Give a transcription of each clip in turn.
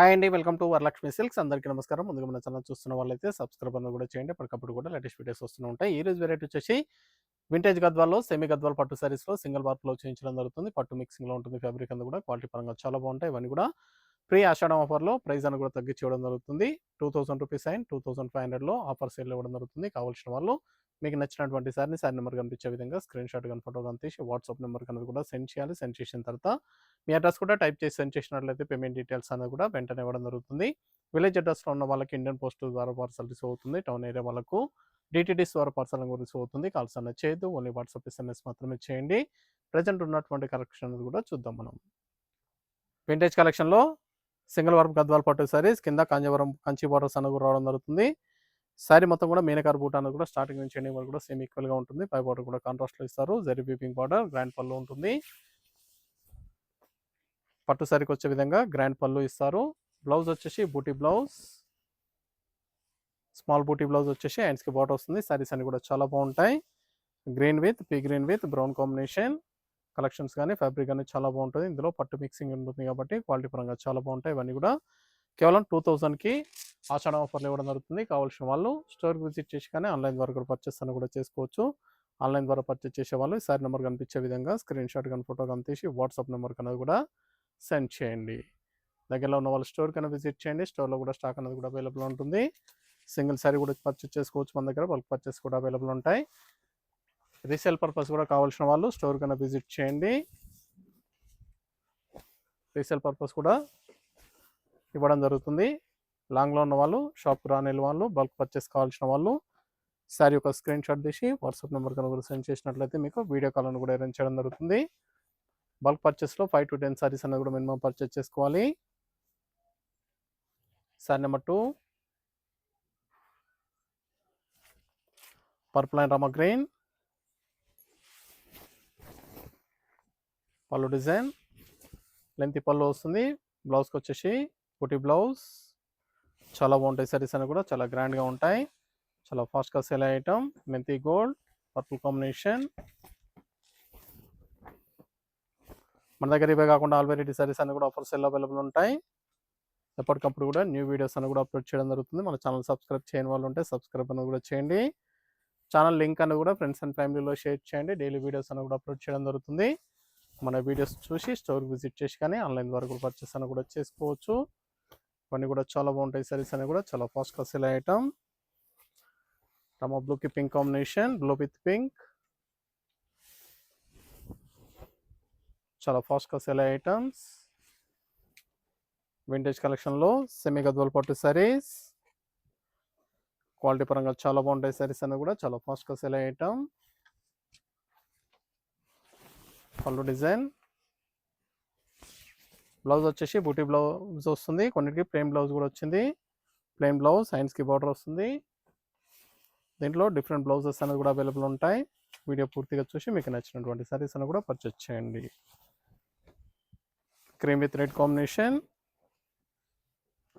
Hi అండి. Welcome to Varalakshmi silks. అందరికీ నమస్కారం. ముందుగా మన ఛానల్ చూస్తున్న వాళ్ళైతే సబ్స్క్రైబ్ అనేది కూడా చేయండి. అప్పటికప్పుడు కూడా లేటెస్ట్ వీడియోస్ వస్తూనే ఉంటాయి. ఈ రోజు వెరైటీ వచ్చేసి వింటేజ్ గద్వాల్లో, సెమీ గద్వాల్ పట్టు సారీస్‌లో సింగిల్ వార్ప్‌లో చేయించడం జరుగుతుంది. పట్టు మిక్సింగ్‌లో ఉంటుంది. ఫ్యాబ్రిక్ అంతా కూడా క్వాలిటీ పరంగా చాలా బాగుంటాయి. ఇవన్నీ కూడా ప్రీ ఆషాఢం ఆఫర్‌లో ప్రైస్ అని కూడా తగ్గించి ఇవ్వడం జరుగుతుంది. రూ. 2000 అండ్ 2500లో ఆఫర్ సేల్‌లో ఇవ్వడం జరుగుతుంది. కావాల్సిన వాళ్ళు మీకు నచ్చినటువంటి సారీని సారీ నెంబర్ కనిపించే విధంగా స్క్రీన్‌షాట్ గాని, ఫోటో గాని తీసి వాట్సాప్ నెంబర్‌కి అనేది కూడా సెండ్ చేయాలి. సెండ్ చేసిన తర్వాత మీ అడ్రస్ కూడా టైప్ చేసి సెండ్ చేసినట్లయితే పేమెంట్ డీటెయిల్స్ అనేది కూడా వెంటనే ఇవ్వడం జరుగుతుంది. విలేజ్ అడ్రస్‌లో ఉన్న వాళ్ళకి ఇండియన్ పోస్ట్ ద్వారా పార్సల్ రిసీవ్ అవుతుంది. టౌన్ ఏరియా వాళ్ళకు డీటీడీస్ ద్వారా పార్సల్ కూడా రిసీవ్ అవుతుంది. కాల్స్ అనేది చేయొద్దు. ఓన్లీ వాట్సాప్, ఎస్ఎంఎస్ మాత్రమే చేయండి. ప్రెజెంట్ ఉన్నటువంటి కలెక్షన్ అనేది కూడా చూద్దాం మనం. వింటేజ్ కలెక్షన్‌లో సింగిల్ వర్క్ గద్వాల్ పట్టు సారీస్ కింద కాంజీవరం కంచి బోర్డర్స్ అనేది కూడా రావడం జరుగుతుంది. సారీ మొత్తం కూడా మీనకార్ బూటా అనేది కూడా స్టార్టింగ్ నుంచి ఎండింగ్ వరకు కూడా సేమ్ ఈక్వల్‌గా ఉంటుంది. పై బోర్డర్ కూడా కాంట్రాస్ట్‌లో ఇస్తారు. జరీ వీవింగ్ బోర్డర్, గ్రాండ్ పళ్ళు ఉంటుంది. పట్టు సారీకి వచ్చే విధంగా గ్రాండ్ పళ్ళు ఇస్తారు. బ్లౌజ్ వచ్చేసి బూటీ బ్లౌజ్, స్మాల్ బూటీ బ్లౌజ్ వచ్చేసి హ్యాండ్స్‌కి బార్డర్ వస్తుంది. సారీస్ అన్ని కూడా చాలా బాగుంటాయి. Green with P green with brown combination collections కానీ ఫ్యాబ్రిక్ కానీ చాలా బాగుంటుంది. ఇందులో పట్టు మిక్సింగ్ ఉంటుంది కాబట్టి క్వాలిటీ పరంగా చాలా బాగుంటాయి. ఇవన్నీ కూడా కేవలం 2000కి ఆషాఢం ఆఫర్లు ఇవ్వడం జరుగుతుంది. కావాల్సిన వాళ్ళు స్టోర్కి విజిట్ చేసి కానీ ఆన్లైన్ ద్వారా కూడా పర్చేస్ అని కూడా చేసుకోవచ్చు. ఆన్లైన్ ద్వారా పర్చేస్ చేసే వాళ్ళు సారీ నెంబర్ కనిపించే విధంగా స్క్రీన్ షాట్ కానీ ఫోటో కానీ తీసి వాట్సాప్ నెంబర్ అనేది కూడా సెండ్ చేయండి. దగ్గరలో ఉన్న వాళ్ళు స్టోర్ కన్నా విజిట్ చేయండి. స్టోర్లో కూడా స్టాక్ అనేది కూడా అవైలబుల్ ఉంటుంది. సింగిల్ సారీ కూడా పర్చేస్ చేసుకోవచ్చు. మన దగ్గర బల్క్ పర్చేస్ కూడా అవైలబుల్ ఉంటాయి. రీసేల్ పర్పస్ కూడా కావాల్సిన వాళ్ళు స్టోర్ కన్నా విజిట్ చేయండి. రీసేల్ పర్పస్ కూడా ఇవ్వడం జరుగుతుంది. లాంగ్లో ఉన్న వాళ్ళు, షాప్కి రాని వాళ్ళు, బల్క్ పర్చేస్ కావాల్సిన వాళ్ళు సారీ ఒక స్క్రీన్ షాట్ తీసి వాట్సాప్ నెంబర్ కన్నా కూడా సెండ్ చేసినట్లయితే మీకు వీడియో కాల్ అని కూడా అరేంజ్ చేయడం జరుగుతుంది. బల్క్ పర్చేస్లో 5 to 10 సారీస్ అనేది కూడా మినిమం పర్చేస్ చేసుకోవాలి. Sorry number 2 purple and Rama green పళ్ళు డిజైన్ లెంత్ పళ్ళు వస్తుంది. బ్లౌజ్కి వచ్చేసి బుటీ బ్లౌజ్ చాలా బాగుంటాయి. సారీస్ అని కూడా చాలా గ్రాండ్గా ఉంటాయి. చాలా ఫాస్ట్గా సేల్ అయ్యే ఐటమ్. మెంతి గోల్డ్ పర్పుల్ కాంబినేషన్. మన దగ్గర ఇవే కాకుండా ఆల్ వెరైటీ సారీస్ అన్ని కూడా ఆఫర్ సేల్ అవైలబుల్ ఉంటాయి. ఎప్పటికప్పుడు కూడా న్యూ వీడియోస్ అని కూడా అప్లోడ్ చేయడం జరుగుతుంది. మన ఛానల్ సబ్స్క్రైబ్ చేయని వాళ్ళు ఉంటే సబ్స్క్రైబ్ అనేది కూడా చేయండి. ఛానల్ లింక్ అని కూడా ఫ్రెండ్స్ అండ్ ఫ్యామిలీలో షేర్ చేయండి. డైలీ వీడియోస్ అని కూడా అప్లోడ్ చేయడం జరుగుతుంది. మన వీడియోస్ చూసి స్టోర్ విజిట్ చేసి కానీ ఆన్లైన్ ద్వారా కూడా పర్చేస్ అని కూడా చేసుకోవచ్చు. ఇవన్నీ కూడా చాలా బాగుంటాయి. సారీస్ అని కూడా చాలా ఫాస్ట్గా సేల్ అయ్యే ఐటమ్. రమా బ్లూకి pink combination, blue with pink చాలా ఫాస్ట్గా సేల్ అయ్యే ఐటమ్స్. వింటేజ్ కలెక్షన్లో సెమీ గద్వాల్ పట్టు సారీస్ క్వాలిటీ పరంగా చాలా బాగుంటాయి. సారీస్ అని కూడా చాలా ఫాస్ట్గా సేల్ అయ్యే ఐటమ్. పళ్ళు డిజైన్, బ్లౌజ్ వచ్చేసి బూటీ బ్లౌజ్ వస్తుంది. కొన్నిటికి ప్లెయిన్ బ్లౌజ్ కూడా వచ్చింది. ప్లెయిన్ బ్లౌజ్ హ్యాండ్స్కి బార్డర్ వస్తుంది. దీంట్లో డిఫరెంట్ బ్లౌజెస్ అనేది కూడా అవైలబుల్ ఉంటాయి. వీడియో పూర్తిగా చూసి మీకు నచ్చినటువంటి సారీస్ అని కూడా పర్చేస్ చేయండి. Cream with red combination,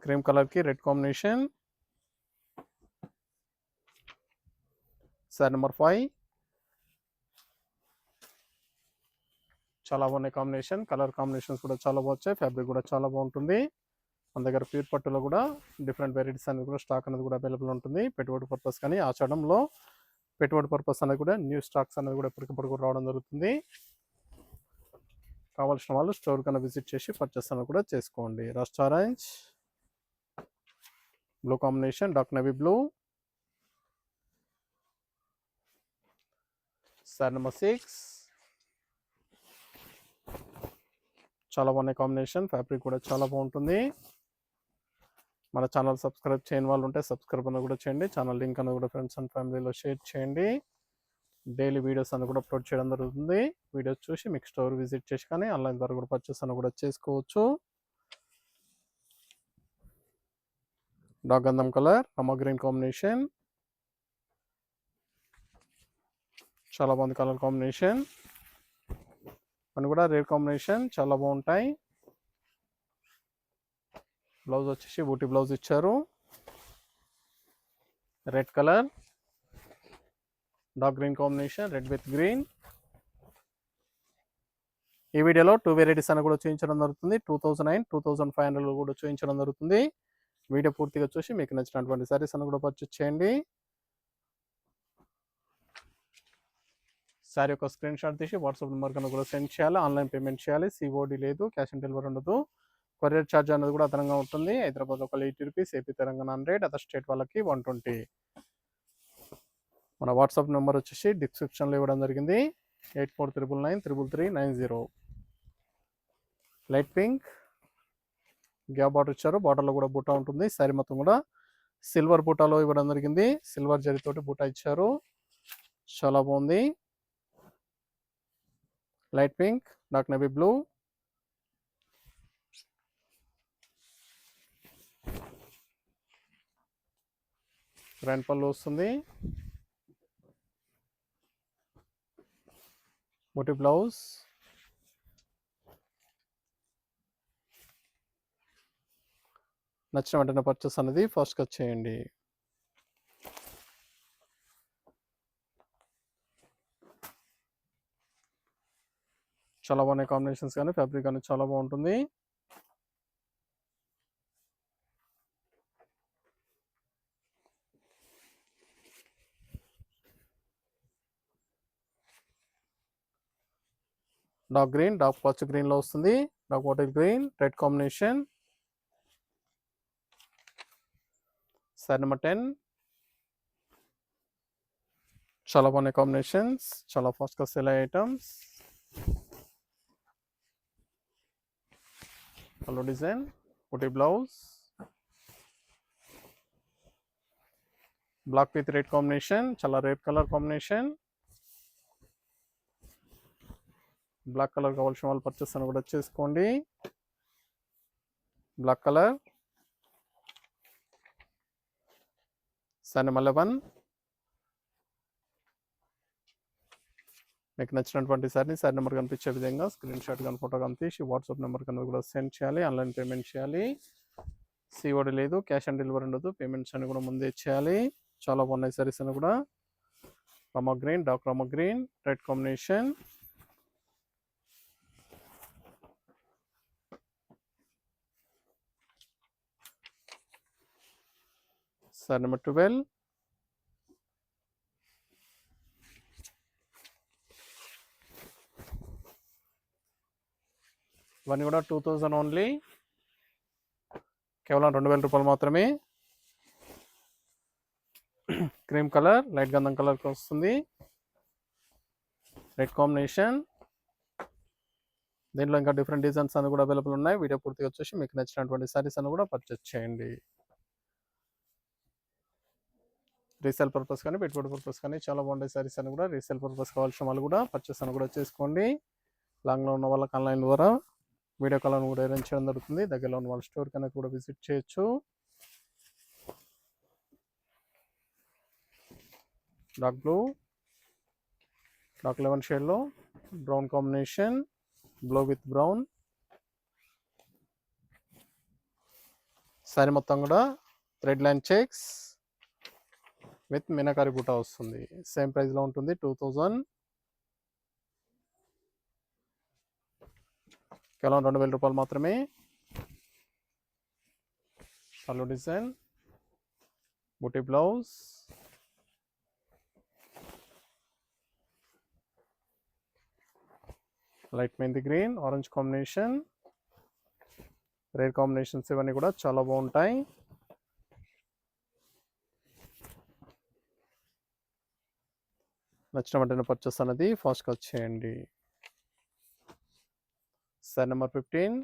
cream కలర్కి రెడ్ కాంబినేషన్. సారీ నెంబర్ 5 చాలా బాగున్నాయి. కాంబినేషన్ కలర్ కాంబినేషన్స్ కూడా చాలా బాగుంటాయి. ఫ్యాబ్రిక్ కూడా చాలా బాగుంటుంది. మన దగ్గర ప్యూర్ పట్టులో కూడా డిఫరెంట్ వెరైటీస్ అనేది కూడా స్టాక్ అనేది కూడా అవైలబుల్ ఉంటుంది. పెట్టుబడి పర్పస్ కానీ ఆచరణలో పెట్టుబడి పర్పస్ అనేది కూడా న్యూ స్టాక్స్ అనేది కూడా ఎప్పటికప్పుడు కూడా రావడం జరుగుతుంది. కావాల్సిన వాళ్ళు స్టోర్ కన్నా విజిట్ చేసి పర్చేస్ అనేది కూడా చేసుకోండి. Rust orange, blue combination, dark navy blue. Sorry number 6 చాలా బాగున్నాయి. కాంబినేషన్ ఫ్యాబ్రిక్ కూడా చాలా బాగుంటుంది. మన ఛానల్ సబ్స్క్రైబ్ చేయని వాళ్ళు ఉంటే సబ్స్క్రైబ్ అని కూడా చేయండి. ఛానల్ లింక్ అనేది కూడా ఫ్రెండ్స్ అండ్ ఫ్యామిలీలో షేర్ చేయండి. డైలీ వీడియోస్ అని కూడా అప్లోడ్ చేయడం జరుగుతుంది. వీడియోస్ చూసి మీకు స్టోర్ విజిట్ చేసి కానీ ఆన్లైన్ ద్వారా కూడా పర్చేస్ అని కూడా చేసుకోవచ్చు. డార్క్ గంధం కలర్, రమా గ్రీన్ కాంబినేషన్ చాలా బాగుంది. కలర్ కాంబినేషన్ అని కూడా రేర్ కాంబినేషన్ చాలా బాగుంటాయి. బ్లౌజ్ వచ్చేసి బూటీ బ్లౌజ్ ఇచ్చారు. Red colour, dark green combination, red with green. ఈ వీడియోలో 2 వెరైటీస్ అని కూడా చూపించడం జరుగుతుంది. 2009, 2500 కూడా చూపించడం జరుగుతుంది. వీడియో పూర్తిగా చూసి మీకు నచ్చినటువంటి సారీస్ అని కూడా పర్చేస్ చేయండి. సారీ యొక్క స్క్రీన్ షాట్ తీసి వాట్సాప్ నెంబర్ కన్నా కూడా సెండ్ చేయాలి. ఆన్లైన్ పేమెంట్ చేయాలి. సిఓడి లేదు, క్యాష్ ఆన్ డెలివరీ ఉండదు. కొరియర్ ఛార్జ్ అనేది కూడా అదనంగా ఉంటుంది. హైదరాబాద్ ఒక 80 rupees, AP Telangana 100, other state వాళ్ళకి 120. మన వాట్సాప్ నెంబర్ వచ్చేసి డిస్క్రిప్షన్లో ఇవ్వడం జరిగింది. 8499933990. లైట్ పింక్ గ్యాప్ బార్డర్ ఇచ్చారు. బార్డర్లో కూడా బూటా ఉంటుంది. సారీ మొత్తం కూడా సిల్వర్ బూటాలో ఇవ్వడం జరిగింది. సిల్వర్ జరీతోటి బూటా ఇచ్చారు. చాలా బాగుంది. Light pink, dark navy blue, grand పళ్ళు వస్తుంది. బూటీ బ్లౌజ్, నచ్చిన వెంటనే పర్చేస్ అనేది ఫస్ట్గా చేయండి. చాలా బాగున్నాయి కాంబినేషన్స్, కానీ ఫ్యాబ్రిక్ అనేది చాలా బాగుంటుంది. డార్క్ గ్రీన్, డార్క్ పచ్చ గ్రీన్లో వస్తుంది. Dark bottle green, red combination. Sari number 10. చాలా బాగున్నాయి కాంబినేషన్స్, చాలా ఫాస్ట్గా సేల్ అయ్యే ఐటమ్స్. హలో డిజైన్, బూటీ blouse, black with red combination, చాలా rare colour combination. Black colour కావాల్సిన వాళ్ళు పర్చేస్ అని కూడా చేసుకోండి. Black colour. సారీ నెంబర్ 11. మీకు నచ్చినటువంటి సారీ నెంబర్ కనిపించే విధంగా స్క్రీన్ షాట్ కానీ ఫోటో కానీ తీసి వాట్సాప్ నెంబర్ కన్నా కూడా సెండ్ చేయాలి. ఆన్లైన్ పేమెంట్ చేయాలి. సిఓడి లేదు, క్యాష్ ఆన్ డెలివరీ ఉండదు. పేమెంట్స్ అని కూడా ముందే చేయాలి. చాలా బాగున్నాయి సారీస్ అని కూడా. Rama green, dark Rama green, red combination. Sari number 12. ఇవన్నీ కూడా 2000 ఓన్లీ, కేవలం 2000 రూపాయలు మాత్రమే. క్రీమ్ కలర్, లైట్ గంధం కలర్కి వస్తుంది. Red combination. దీంట్లో ఇంకా డిఫరెంట్ డిజైన్స్ అన్ని కూడా అవైలబుల్ ఉన్నాయి. వీడియో పూర్తిగా వచ్చేసి మీకు నచ్చినటువంటి సారీస్ అన్ని కూడా పర్చేస్ చేయండి. రీసేల్ పర్పస్ కానీ పెట్టుబడి పర్పస్ కానీ చాలా బాగుండే సారీస్ అని కూడా రీసేల్ పర్పస్ కావాల్సిన వాళ్ళు కూడా పర్చేస్ అని కూడా చేసుకోండి. లాంగ్లో ఉన్న వాళ్ళకి ఆన్లైన్ ద్వారా వీడియో కాల్ అని కూడా అరేంజ్ చేయడం జరుగుతుంది. దగ్గరలో ఉన్న వాళ్ళ స్టోర్ కన్నా కూడా విజిట్ చేయొచ్చు. డార్క్ బ్లూ, డార్క్ లెమన్ షేడ్లో brown combination, blue with brown. Sorry మొత్తం కూడా thread line checks with meenakari బూటా వస్తుంది. సేమ్ ప్రైస్లో ఉంటుంది, 2000. కేవలం 2000 రూపాయలు మాత్రమే. పళ్ళు డిజైన్, బూటీ బ్లౌజ్, లైట్ మెంతి green, orange combination, rare combinations ఇవన్నీ కూడా చాలా బాగుంటాయి. నచ్చిన వెంటనే పర్చేస్ అనేది ఫాస్ట్గా చేయండి. Sorry number 15.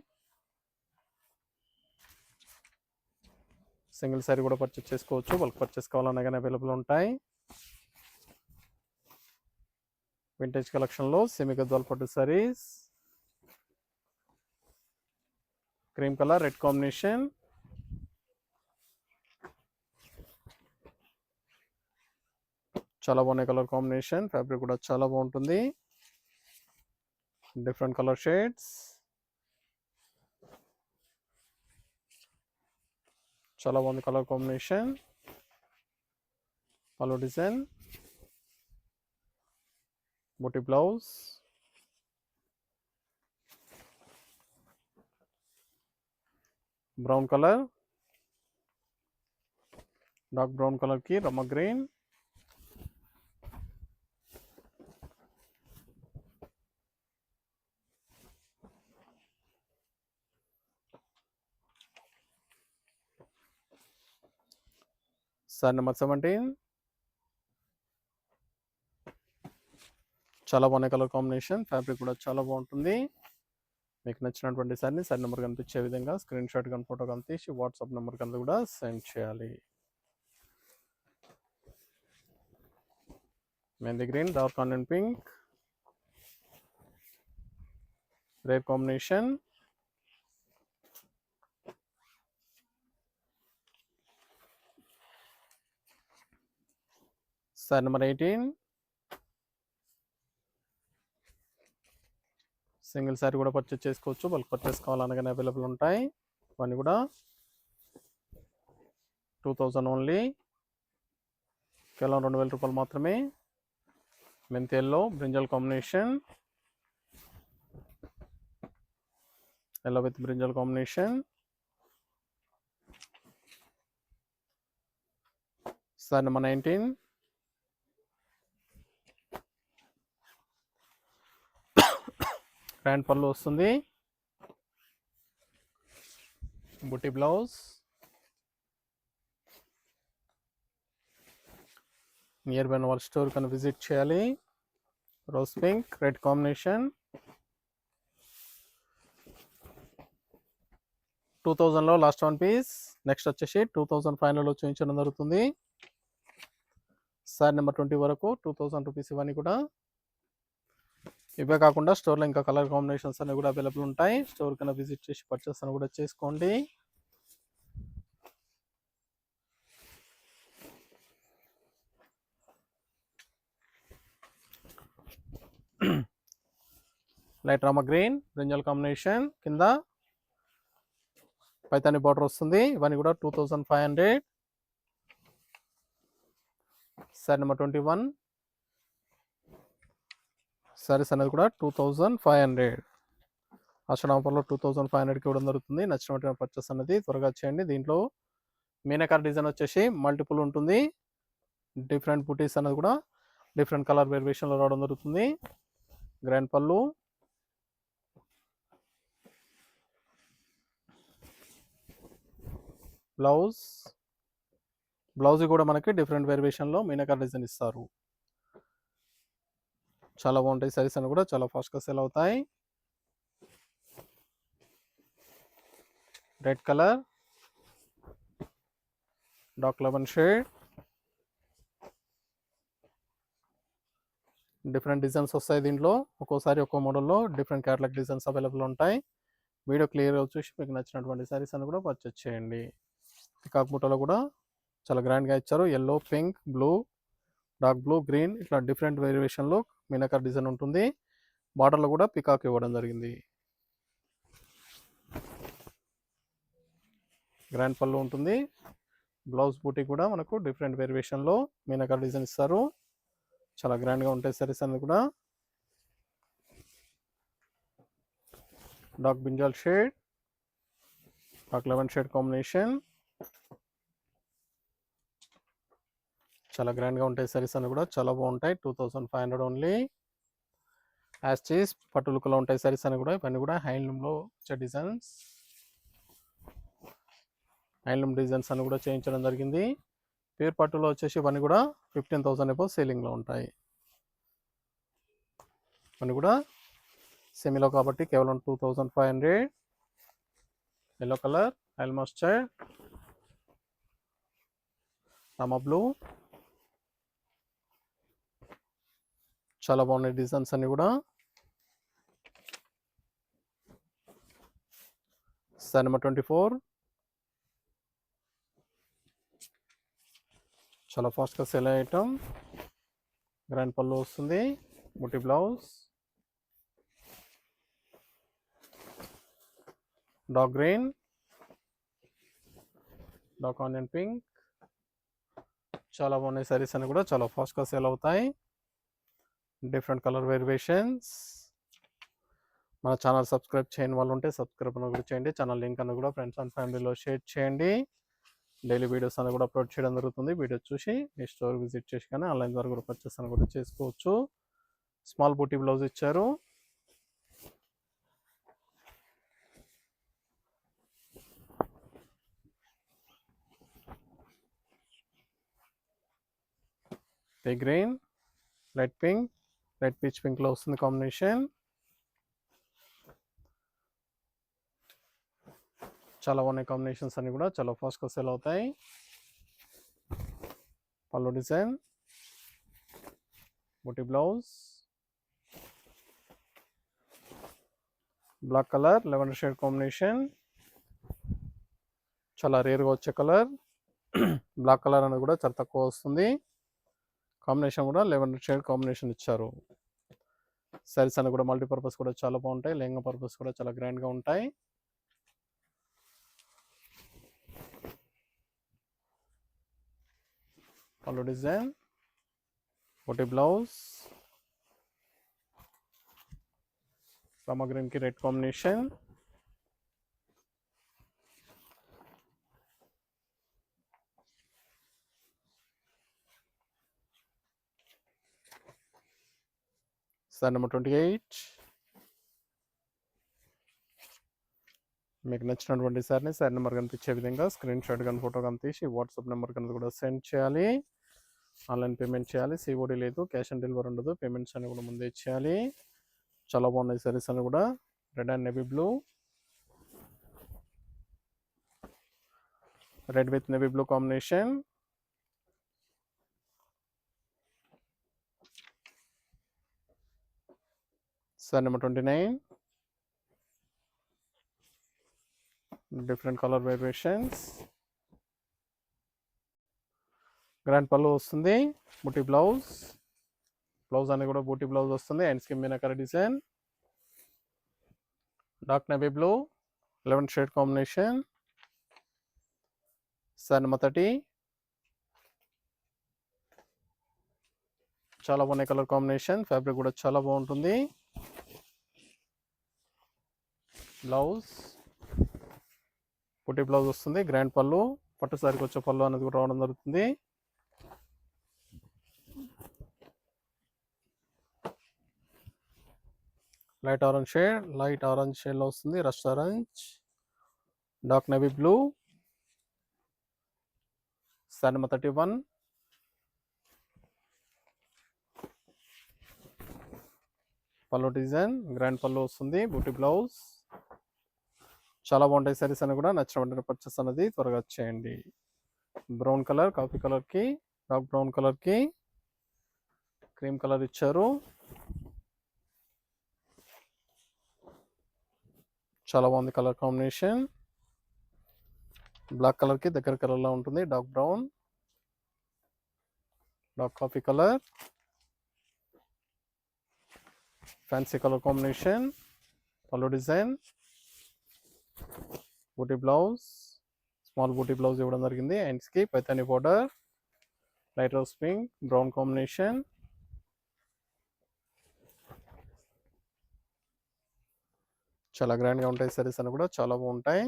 సింగిల్ సారీ కూడా పర్చేస్ చేసుకోవచ్చు. బల్క్ పర్చేస్ కావాలన్నా కానీ అవైలబుల్ ఉంటాయి. వింటేజ్ కలెక్షన్లో సెమీ గద్వాల్ పట్టు saris, cream colour, red combination. చాలా బాగున్నాయి కలర్ కాంబినేషన్. ఫ్యాబ్రిక్ కూడా చాలా బాగుంటుంది. డిఫరెంట్ కలర్ షేడ్స్, చాలా బాగుంది కలర్ కాంబినేషన్. పళ్ళు డిజైన్, బూటీ blouse, brown colour, dark brown కలర్కి రమ్మ గ్రీన్, సారీ నెంబర్ 17 చాలా బాగున్నాయి కలర్ కాంబినేషన్, ఫ్యాబ్రిక్ కూడా చాలా బాగుంటుంది. మీకు నచ్చినటువంటి సారీ నెంబర్ కనిపించే విధంగా స్క్రీన్ షాట్ కానీ ఫోటో కానీ తీసి వాట్సాప్ నెంబర్ కింద కూడా సెండ్ చేయాలి. Mehndi green, dark onion pink, rare combination, sari number 18 single sari కూడా పర్చేస్ చేసుకోవచ్చు, బల్క్ పర్చేస్ కావాలనగానే అవైలబుల్ ఉంటాయి. ఇవన్నీ కూడా 2000 ఓన్లీ, కేవలం 2000 రూపాయలు మాత్రమే. మెంతి yellow, brinjal combination, yellow with brinjal combination, sari number 19 grand పళ్ళు వస్తుంది, బుట్టి బ్లౌజ్, నియర్ బై వాళ్ళ స్టోర్ కన్నా విజిట్ చేయాలి. రోజ్ పింక్, రెడ్ కాంబినేషన్, 2000లో లాస్ట్ వన్ పీస్. నెక్స్ట్ వచ్చేసి 2500లో చూపించడం జరుగుతుంది. సారీ నెంబర్ 20 వరకు 2000 రూపీస్. ఇవన్నీ కూడా ఇవే కాకుండా స్టోర్లో ఇంకా కలర్ కాంబినేషన్స్ అనేవి కూడా అవైలబుల్ ఉంటాయి. స్టోర్ కన్నా విజిట్ చేసి పర్చేస్ అని కూడా చేసుకోండి. Light Rama green, brinjal combination, కింద పైతాని బార్డర్ వస్తుంది. ఇవన్నీ కూడా 2500. సారీ నెంబర్ 21 సారీస్ అనేది కూడా 2500. ఆషాఢ ఆఫర్లో 2500కి ఇవ్వడం జరుగుతుంది. నచ్చినటువంటి పర్చేస్ అనేది త్వరగా చేయండి. దీంట్లో మీనాకార్ డిజైన్ వచ్చేసి మల్టిపుల్ ఉంటుంది. డిఫరెంట్ బుటీస్ అనేది కూడా డిఫరెంట్ కలర్ వేరియేషన్లో రావడం జరుగుతుంది. గ్రాండ్ పళ్ళు, బ్లౌజ్ కూడా మనకి డిఫరెంట్ వేరియేషన్లో మీనాకార్ డిజైన్ ఇస్తారు. చాలా బాగుంటాయి సారీస్ అని కూడా చాలా ఫాస్ట్గా సేల్ అవుతాయి. Red colour, dark lemon shade, different designs వస్తాయి. దీంట్లో ఒక్కోసారి ఒక్కో మోడల్లో డిఫరెంట్ క్యాటలాగ్ డిజైన్స్ అవైలబుల్ ఉంటాయి. వీడియో క్లియర్గా చూసి మీకు నచ్చినటువంటి సారీస్ అని కూడా పర్చేస్ చేయండి. పికాక్ బుట్టలో కూడా చాలా గ్రాండ్గా ఇచ్చారు. Yellow, pink, blue, dark blue, green ఇట్లా డిఫరెంట్ వేరియేషన్లో మీనాకార్ డిజైన్ ఉంటుంది. బార్డర్లో కూడా పికాక్ ఇవ్వడం జరిగింది. గ్రాండ్ పళ్ళు ఉంటుంది. బ్లౌజ్ బూటీ కూడా మనకు డిఫరెంట్ వేరియేషన్లో మీనాకార్ డిజైన్ ఇస్తారు. చాలా గ్రాండ్గా ఉంటాయి సారీస్ అన్ని కూడా. Dark brinjal shade, dark lemon shade combination, చాలా గ్రాండ్గా ఉంటాయి సారీస్ అన్ని కూడా చాలా బాగుంటాయి. 2500 ఓన్లీ. యాజ్ చీజ్ పట్టు లుక్లో ఉంటాయి సారీస్ అని కూడా. ఇవన్నీ కూడా హ్యాండ్లూమ్లో వచ్చే డిజైన్స్, హ్యాండ్లూమ్ డిజైన్స్ అని కూడా చేయించడం జరిగింది. ప్యూర్ పట్టులో వచ్చేసి ఇవన్నీ కూడా 15,000 ఎబో సేలింగ్లో ఉంటాయి. ఇవన్నీ కూడా సెమీలో కాబట్టి కేవలం 2500. Yellow colour, oil mustard, Rama blue, చాలా బాగున్నాయి డిజైన్స్ అన్ని కూడా. సారీ నెంబర్ 24 చాలా ఫాస్ట్గా సేల్ అయ్యే ఐటమ్. గ్రాండ్ పళ్ళు వస్తుంది, బుట్టి blouse, dark green, dark onion pink, చాలా బాగున్నాయి సారీస్ అని కూడా చాలా ఫాస్ట్గా సేల్ అవుతాయి. డిఫరెంట్ కలర్ వేరియేషన్స్, మన ఛానల్ సబ్స్క్రైబ్ చేయని వాళ్ళు ఉంటే సబ్స్క్రైబ్ అని కూడా చేయండి. ఛానల్ లింక్ అನ್ನು కూడా ఫ్రెండ్స్ అండ్ ఫ్యామిలీలో షేర్ చేయండి. డైలీ వీడియోస్ అన్ని కూడా అప్లోడ్ చేయడం జరుగుతుంది. వీడియో చూసి మీ స్టోర్ విజిట్ చేసి కానీ ఆన్లైన్ ద్వారా కూడా పర్చేస్ అని కూడా చేసుకోవచ్చు. స్మాల్ బూటీ బ్లౌజ్ ఇచ్చారు. Pea green, light pink, light peach పింక్లో వస్తుంది కాంబినేషన్. చాలా బాగున్నాయి కాంబినేషన్స్ అన్ని కూడా చాలా ఫాస్ట్గా సేల్ అవుతాయి. పళ్ళు డిజైన్, బూటీ blouse, black colour, lavender shade combination. చాలా రేర్గా వచ్చే కలర్. బ్లాక్ కలర్ అనేది కూడా చాలా తక్కువ వస్తుంది. కాంబినేషన్ కూడా లెవెండర్ షేడ్ కాంబినేషన్ ఇచ్చారు. సారీస్ అన్ని కూడా మల్టీపర్పస్ కూడా చాలా బాగుంటాయి. లెహంగా పర్పస్ కూడా చాలా గ్రాండ్గా ఉంటాయి. పళ్ళు డిజైన్, బూటీ బ్లౌజ్, రామా గ్రీన్ కి రెడ్ కాంబినేషన్. సారీ నెంబర్ 28. మీకు నచ్చినటువంటి సారీ నెంబర్ కనిపించే విధంగా స్క్రీన్ షాట్ కానీ ఫోటో కానీ తీసి వాట్సాప్ నెంబర్ కనుక కూడా సెండ్ చేయాలి. ఆన్లైన్ పేమెంట్ చేయాలి. సిఓడి లేదు, క్యాష్ ఆన్ డెలివరీ ఉండదు. పేమెంట్స్ అన్ని కూడా ముందే చేయాలి. చాలా బాగున్నాయి సారీస్ అన్ని కూడా. Red and navy blue, red with navy blue combination. Sari number 29. Different colour variations. Grand పళ్ళు వస్తుంది. బూటీ బ్లౌజ్, బ్లౌజ్ అనేది కూడా బూటీ బ్లౌజ్ వస్తుంది. అండ్ స్కిన్ మీనాకర design. Dark navy blue, 11 shade combination. Sari number 30. చాలా బాగున్నాయి కలర్ కాంబినేషన్. ఫ్యాబ్రిక్ కూడా చాలా బాగుంటుంది. బ్లౌజ్, బూటీ బ్లౌజ్ వస్తుంది. గ్రాండ్ పళ్ళు, పట్టు సారీకి వచ్చే పళ్ళు అనేది కూడా రావడం జరుగుతుంది. లైట్ ఆరెంజ్ షేడ్లో వస్తుంది. Rust orange, dark navy blue. Sorry number 31. పళ్ళు డిజైన్, గ్రాండ్ పళ్ళు వస్తుంది. బూటీ బ్లౌజ్. చాలా బాగుంటాయి సారీస్ అని కూడా. నచ్చిన వెంటనే పర్చేస్ అనేది త్వరగా చేయండి. బ్రౌన్ కలర్, కాఫీ కలర్కి, డార్క్ బ్రౌన్ కలర్కి క్రీమ్ కలర్ ఇచ్చారు. చాలా బాగుంది కలర్ కాంబినేషన్. బ్లాక్ కలర్కి దగ్గర కలర్లో ఉంటుంది. Dark brown, dark coffee colour, fancy colour combination. పళ్ళు డిజైన్, బూటీ బ్లౌజ్, స్మాల్ బూటీ బ్లౌజ్ ఇవ్వడం జరిగింది. హ్యాండ్స్కి Paithani border, light rose pink, brown combination. చాలా గ్రాండ్గా ఉంటాయి సారీస్ అని కూడా. చాలా బాగుంటాయి.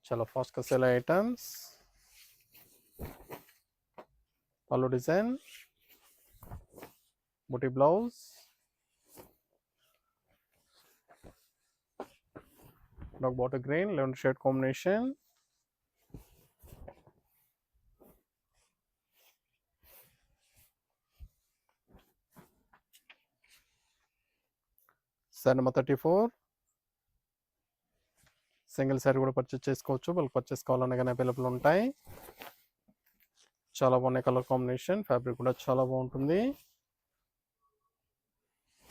చాలా ఫాస్ట్గా సేల్ అయ్యే ఐటమ్స్. పళ్ళు డిజైన్, బూటీ blouse, dark bottle green, 11 shade combination. Sari number 34. Single sari కూడా పర్చేస్ చేసుకోవచ్చు. బల్క్ పర్చేస్ కావాలన్నా కానీ అవైలబుల్ ఉంటాయి. చాలా బాగున్నాయి కలర్ కాంబినేషన్. ఫ్యాబ్రిక్ కూడా చాలా బాగుంటుంది.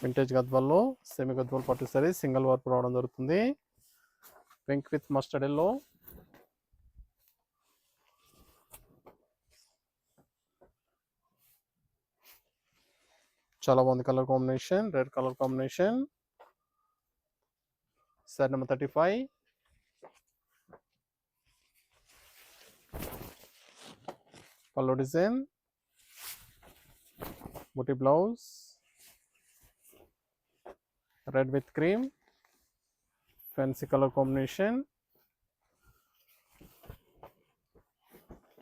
వింటేజ్ గద్వాల్లో సెమీ గద్వాల్ పట్టు సారీ సింగిల్ వార్ప్ రావడం జరుగుతుంది. Pink with mustard yellow. చాలా బాగుంది colour combination. Red colour combination. Sari number 35. పళ్ళు డిజైన్, బూటీ blouse, red with cream, fancy colour combination,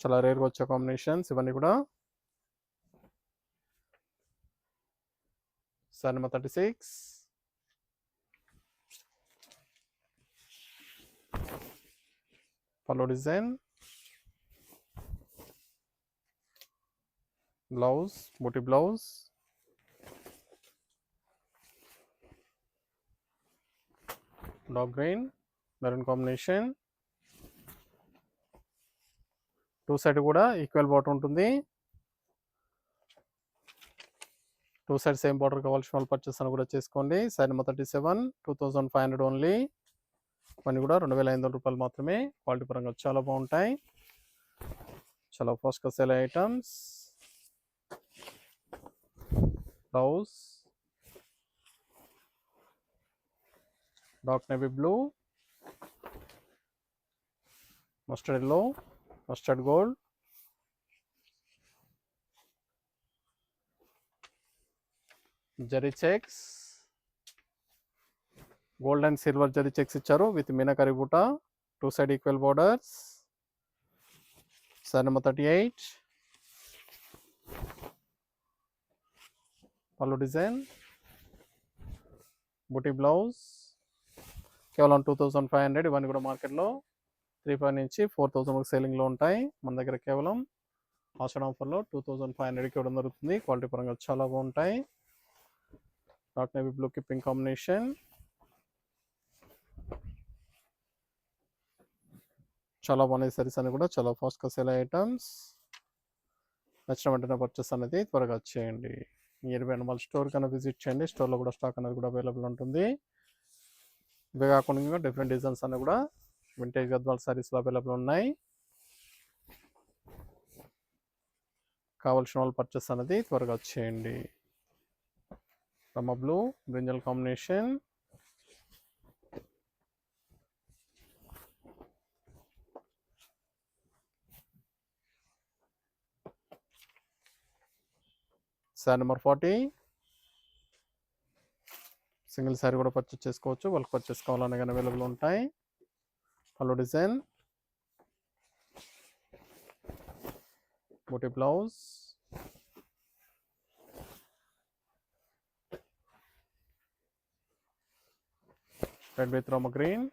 చాలా రేర్గా వచ్చే కాంబినేషన్స్ ఇవన్నీ కూడా. సారీ నెంబర్ 36, పల్లో డిజైన్, బ్లౌజ్ బూటీ blouse, dark green maroon combination, two side కూడా ఈక్వల్ బార్డర్ ఉంటుంది. టూ సైడ్ సేమ్ బార్డర్ కావాల్సిన వాళ్ళు పర్చేస్ అని కూడా చేసుకోండి. Side number 37, 2500 only. ఇవన్నీ కూడా 2500 రూపాయలు మాత్రమే. క్వాలిటీ పరంగా చాలా బాగుంటాయి, చాలా ఫాస్ట్గా సేల్ అయ్యే items. Blouse dark navy blue, mustard yellow, mustard gold, zari checks, gold and silver zari checks ఇచ్చారు విత్ మీనాకరి బూట, two side equal borders. Side number 38, పళ్ళు డిజైన్, బూటీ బ్లౌజ్, కేవలం 2500. ఇవన్నీ కూడా మార్కెట్లో 3500 నుంచి 4000 సేలింగ్లో ఉంటాయి. మన దగ్గర కేవలం ఆషాఢ ఆఫర్లో 2500కి ఇవ్వడం జరుగుతుంది. క్వాలిటీ పరంగా చాలా బాగుంటాయి. డార్క్ నేవీ బ్లూకి పింక్ కాంబినేషన్, చాలా బాగున్నాయి సారీస్ అని కూడా, చాలా ఫాస్ట్గా సేల్ అయ్యే ఐటమ్స్. నచ్చిన వెంటనే పర్చేస్ అనేది త్వరగా చేయండి. నియర్బై వాళ్ళ స్టోర్ కన్నా విజిట్ చేయండి. స్టోర్లో కూడా స్టాక్ అనేది కూడా అవైలబుల్ ఉంటుంది. ఇవే కాకుండా డిఫరెంట్ డిజైన్స్ అన్నీ కూడా వింటేజ్ గద్వాల్ సారీస్లో అవైలబుల్ ఉన్నాయి. కావాల్సిన వాళ్ళు పర్చేస్ అనేది త్వరగా చేయండి. Rama blue brinjal combination, sari number 40, single sari కూడా పర్చేస్ చేసుకోవచ్చు. వాళ్ళకి పర్చేస్ కావాలనే కానీ అవైలబుల్ ఉంటాయి. పళ్ళు డిజైన్, బూటీ బ్లౌజ్, రెడ్ విత్ రామ గ్రీన్,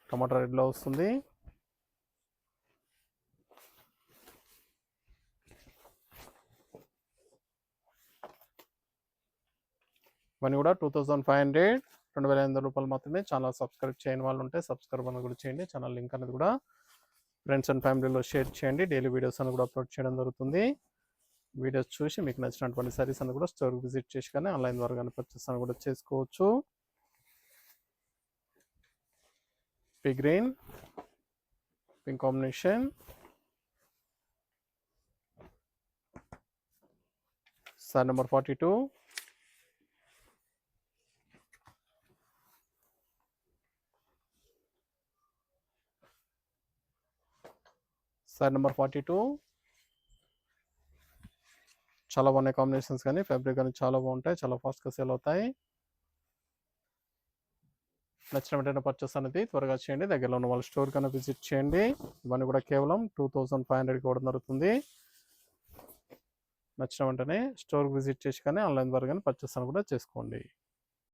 టమాటా రెడ్లో వస్తుంది. ఇవన్నీ కూడా 2500, 2500 రూపాయలు మాత్రమే. ఛానల్ సబ్స్క్రైబ్ చేయని వాళ్ళు ఉంటే సబ్స్క్రైబ్ అనేది కూడా చేయండి. ఛానల్ లింక్ అనేది కూడా ఫ్రెండ్స్ అండ్ ఫ్యామిలీలో షేర్ చేయండి. డైలీ వీడియోస్ అని కూడా అప్లోడ్ చేయడం జరుగుతుంది. వీడియోస్ చూసి మీకు నచ్చినటువంటి సారీస్ అని కూడా స్టోర్ విజిట్ చేసి కానీ ఆన్లైన్ ద్వారా కానీ పర్చేస్ అని కూడా చేసుకోవచ్చు. P green pink combination, sari number 42, sorry number 42. చాలా బాగున్నాయి కాంబినేషన్స్, కానీ ఫ్యాబ్రిక్ కానీ చాలా బాగుంటాయి, చాలా ఫాస్ట్గా సేల్ అవుతాయి. నచ్చిన వెంటనే పర్చేస్ అనేది త్వరగా చేయండి. దగ్గరలో ఉన్న వాళ్ళ స్టోర్ కన్నా విజిట్ చేయండి. ఇవన్నీ కూడా కేవలం 2500కి ఇవ్వడం జరుగుతుంది. నచ్చిన వెంటనే స్టోర్ విజిట్ చేసి కానీ ఆన్లైన్ ద్వారా కానీ పర్చేస్ అని కూడా చేసుకోండి.